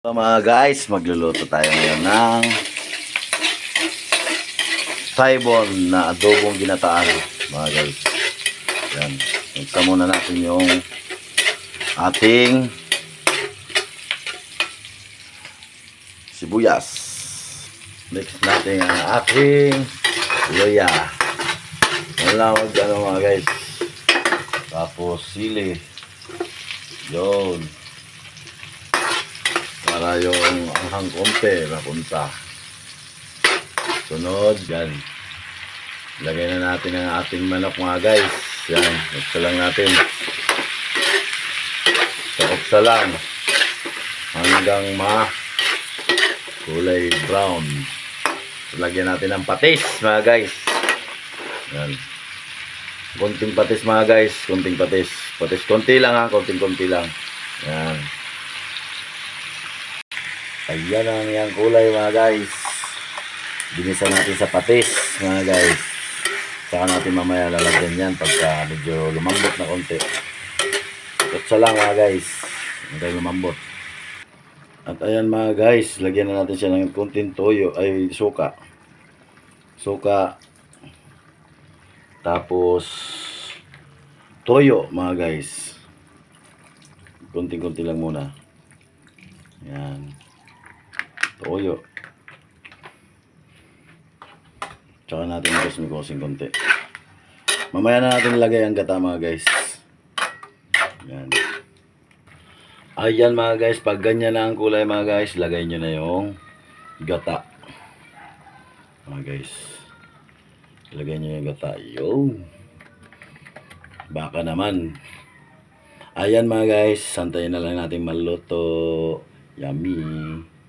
So mga guys, magluluto tayo ngayon ng saibon na adobong ginataan mga guys. Yan. Iksa muna natin yung ating sibuyas. Mix natin ang ating luya. Malawag mga guys. Tapos sili. Yun. Para yung anghang konti mapunta. Sunod, yan. Lagay na natin ang ating manok mga guys. Yan, uksa lang natin. Uksa lang. Hanggang kulay brown. Lagyan natin ng patis mga guys. Yan. Konting patis mga guys. Konting patis. Patis konti lang ha. Konting-konti lang. Yan. Ayan ang yung kulay mga guys. Binisa natin sa patis mga guys. Saka natin mamaya lalagyan yan pagka medyo lumambot na konti. Kutsa lang mga guys. Hintay lumambot. At ayan mga guys, lagyan na natin siya ng konting toyo ay suka. Suka. Tapos toyo mga guys. Konting-konti lang muna. Yan. Toyo. Tsaka natin kusing konti. Mamaya na natin ilagay ang gata mga guys. Yan. Ayan mga guys, pag ganyan na ang kulay mga guys, lagay nyo na yung gata. Mga guys. Lagay nyo yung gata. Yung. Baka naman. Ayan mga guys, santayin na lang natin maluto. Yummy.